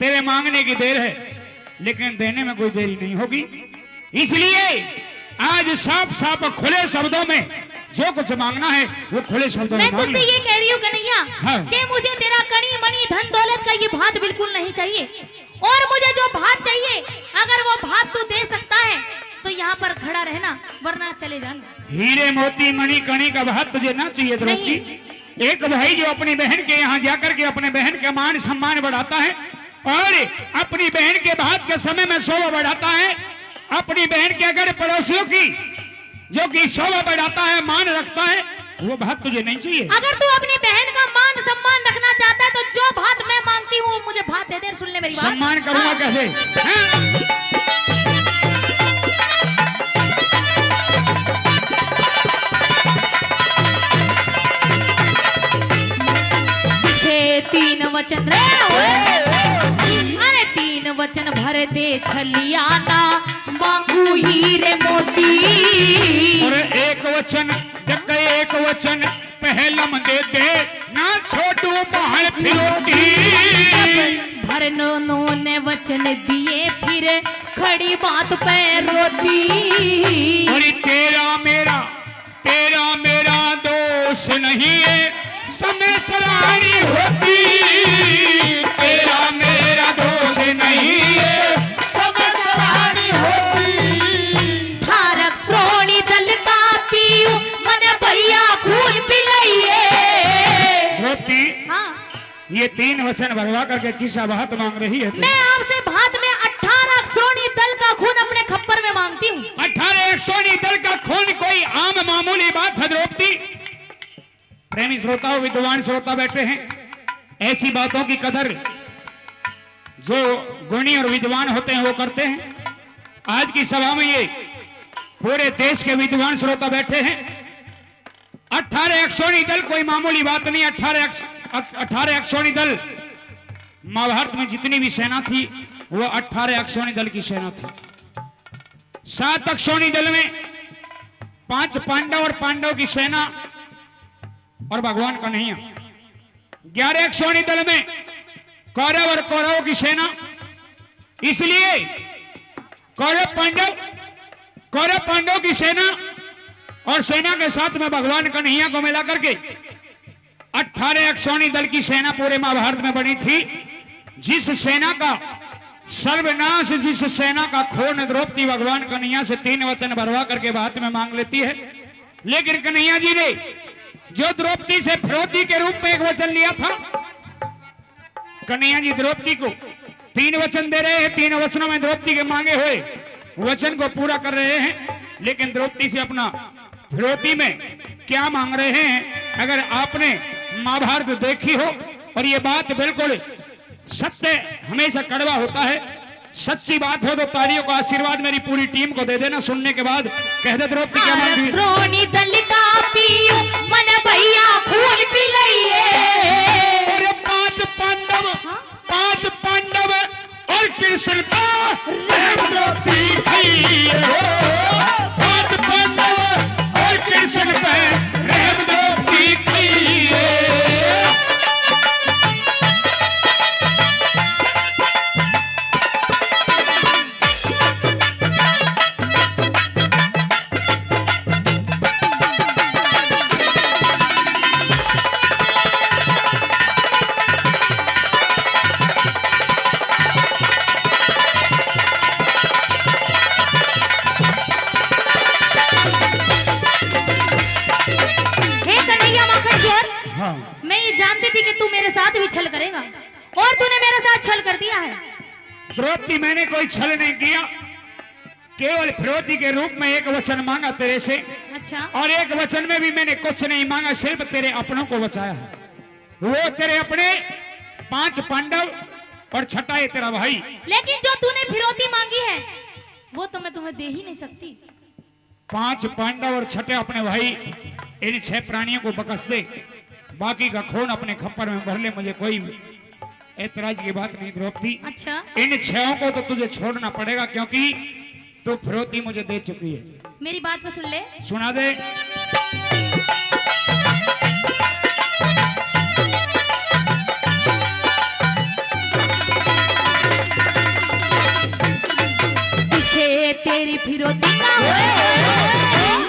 Speaker 3: तेरे मांगने की देर है लेकिन देने में कोई देरी नहीं होगी। इसलिए आज साफ साफ खुले शब्दों में जो कुछ मांगना है वो खुले शब्दों में
Speaker 2: मैं
Speaker 3: मांग
Speaker 2: तुझसे
Speaker 3: ले।
Speaker 2: ये कह रही हूँ कन्हैया
Speaker 3: हाँ।
Speaker 2: कि मुझे तेरा कड़ी मणि धन दौलत का ये भात बिल्कुल नहीं चाहिए। और मुझे जो भात चाहिए, अगर वो भात तू दे सकता है तो यहाँ पर खड़ा रहना, वरना चले जाना।
Speaker 3: हीरे मोती मणि कणी का भात तुझे ना चाहिए द्रौपदी। एक भाई जो अपनी बहन के यहाँ जाकर के अपने बहन का मान सम्मान बढ़ाता है और अपनी बहन के भात के समय में शोभा बढ़ाता है, अपनी बहन के अगर पड़ोसियों की जो कि शोभा बढ़ाता है, मान रखता है, वो भात तुझे नहीं चाहिए।
Speaker 2: अगर तू अपनी बहन का मान सम्मान रखना चाहता है तो जो भात मैं मांगती हूँ मुझे भात दे दे। सुन ले मेरी बात।
Speaker 3: सम्मान करूंगा
Speaker 2: हाँ।
Speaker 3: कह दे। हाँ?
Speaker 2: तीन वचन रे अरे तीन वचन भर दे छलियाना मांगू हीरे मोती।
Speaker 3: और एक वचन जग एक वचन पहलम दे दे ना छोटू महल फिरोती।
Speaker 2: भरनो ने वचन दिए फिर खड़ी बात पे रोती।
Speaker 3: और तेरा मेरा दोष नहीं है, समय सलानी होती। तेरा मेरा दोष नहीं है, समय सलानी होती।
Speaker 2: धारक श्रोणी दल का पीऊ मन भैया खून पिलाइए।
Speaker 3: द्रौपदी,
Speaker 2: हाँ,
Speaker 3: ये तीन वचन भरवा करके किसा बात मांग रही है तू?
Speaker 2: मैं आपसे भात में 18 श्रोणी दल का खून अपने खप्पर में मांगती हूँ।
Speaker 3: 18 सोनी दल का खून कोई आम मामूली बात है द्रौपदी? प्रेमी श्रोता विद्वान श्रोता बैठे हैं, ऐसी बातों की कदर जो गुणी और विद्वान होते हैं वो करते हैं। आज की सभा में ये पूरे देश के विद्वान श्रोता बैठे हैं। 18 अक्षोणी दल कोई मामूली बात नहीं। 18 अक्षोणी दल, महाभारत में जितनी भी सेना थी वो 18 अक्षोणी दल की सेना थी। 7 अक्षोणी दल में 5 पांडव और पांडव की सेना और भगवान कन्हैया। 11 क्षौणी दल में कौरव और कौरवों की सेना, इसलिए कौरव पांडव की सेना और सेना के साथ में भगवान कन्हैया को मिला करके 18 क्षौणी दल की सेना पूरे महाभारत में बनी थी। जिस सेना का सर्वनाश, जिस सेना का खून द्रौपदी भगवान कन्हैया से 3 वचन भरवा करके बात में मांग लेती है, लेकिन कन्हैया जी ने जो द्रौपदी से फिरौती के रूप में 1 वचन लिया था, कन्हैया जी द्रौपदी को 3 वचन दे रहे हैं। 3 वचनों में द्रौपदी के मांगे हुए वचन को पूरा कर रहे हैं, लेकिन द्रौपदी से अपना फिरौती में क्या मांग रहे हैं, अगर आपने महाभारत देखी हो, और ये बात बिल्कुल सत्य, हमेशा कड़वा होता है, सच्ची बात हो तो तालियों का आशीर्वाद मेरी पूरी टीम को दे देना। सुनने के बाद कह दे द्रौपदी क्या मांगी है।
Speaker 2: श्रोणी दल का पियो मन भैया खून पिलाइए।
Speaker 3: और 5 पांडव और कृष्ण का द्रौपदी थी। 5 पांडव और कृष्ण का द्रौपदी थी।
Speaker 2: मैं ये जानती थी कि तू मेरे साथ भी छल करेगा, और तूने मेरे साथ छल कर दिया है।
Speaker 3: द्रौपदी, मैंने कोई छल नहीं किया, केवल फिरौती के रूप में 1 वचन मांगा तेरे से।
Speaker 2: अच्छा।
Speaker 3: और 1 वचन में भी मैंने कुछ नहीं मांगा, सिर्फ तेरे अपनों को बचाया है। वो तेरे अपने 5 पांडव और छठा है तेरा भाई।
Speaker 2: लेकिन जो तूने फिरौती मांगी है वो तो मैं तुम्हें दे ही नहीं सकती।
Speaker 3: 5 पांडव और छठे अपने भाई, इन 6 प्राणियों को बकस दे, बाकी का खून अपने खप्पर में भर ले, मुझे कोई ऐतराज की बात नहीं द्रौपदी।
Speaker 2: अच्छा।
Speaker 3: इन 6 को तो तुझे छोड़ना पड़ेगा, क्योंकि तू फिरौती मुझे दे चुकी है।
Speaker 2: मेरी बात को सुन ले।
Speaker 3: सुना दे।
Speaker 2: तेरी फिरौती का,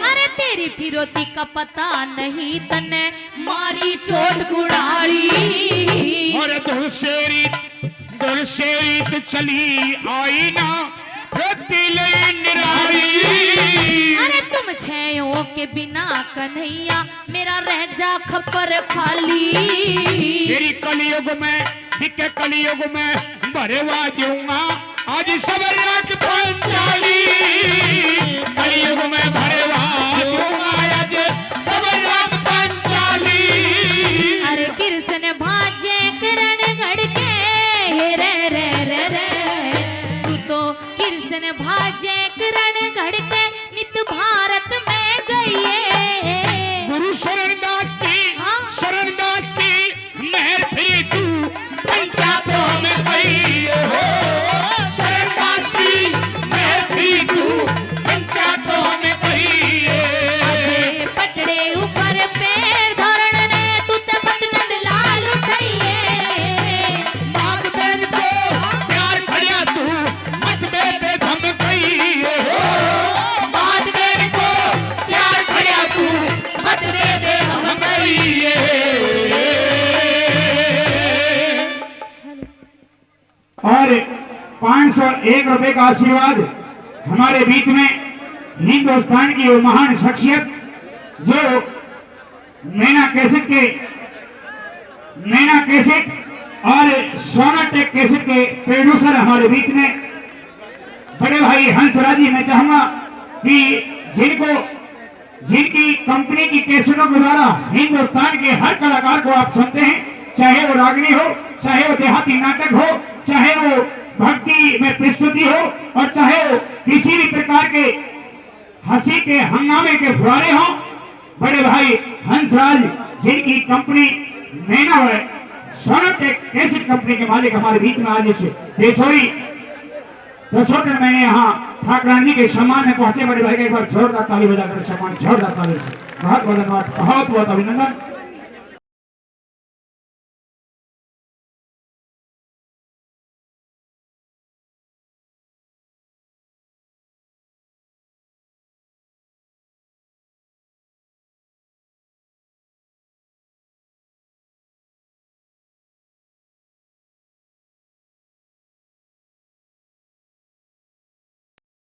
Speaker 2: अरे तेरी फिरौती का पता नहीं, तने मारी चोट गुड़ाड़ी।
Speaker 3: और दूर से रीत चली आई ना, निराड़ी।
Speaker 2: अरे तुम 6 के बिना कन्हैया मेरा रह जा खप्पर खाली।
Speaker 3: तेरी कलयुग में भरवा दूंगा आज सवरिया की पंचाली। कलयुग में भरवा दूंगा आज सवरिया की पंचाली।
Speaker 2: अरे कृष्ण भाजे किरण गढ़ के रे रे रे रे, तू तो कृष्ण भाजे किरण गढ़ के नित भारत में गई है।
Speaker 3: गुरु शरणदास की मेहर फिरी तू पंचायतों में गई हो। शरणदास की मेहर फिरी तू पंचायतों में गई है।
Speaker 2: पटड़े ऊपर पैर धरण ने तू ते बदनंद लाल उठाइए।
Speaker 3: मात बहन को प्यार खड़िया तू मत बेटे धम गई हो। मात बहन को प्यार खड़िया तू मत बेटे धम गई है। और 501 रुपए का आशीर्वाद हमारे बीच में हिंदुस्तान की वो महान शख्सियत जो नैना कैसेट और सोनाटेक कैसेट के प्रोड्यूसर हमारे बीच में बड़े भाई हंसराज जी। मैं चाहूंगा कि जिनकी कंपनी की कैसेटों के द्वारा हिंदुस्तान के हर कलाकार को आप सुनते हैं, चाहे वो रागनी हो, चाहे वो देहाती नाटक हो, चाहे वो भक्ति में प्रस्तुति हो, और चाहे वो किसी भी प्रकार के हंसी के हंगामे के फुहारे हो, बड़े भाई हंसराज जिनकी कंपनी नैना है, सोनाटेक कैसेट कंपनी के मालिक हमारे बीच में आज इस देशोरी दसोटन में यहाँ ठाकरान जी के सम्मान में पहुंचे। बड़े भाई का एक बार जोरदार ताली बजाकर सम्मान, जोरदार ताली से बहुत बहुत धन्यवाद, बहुत बहुत अभिनंदन।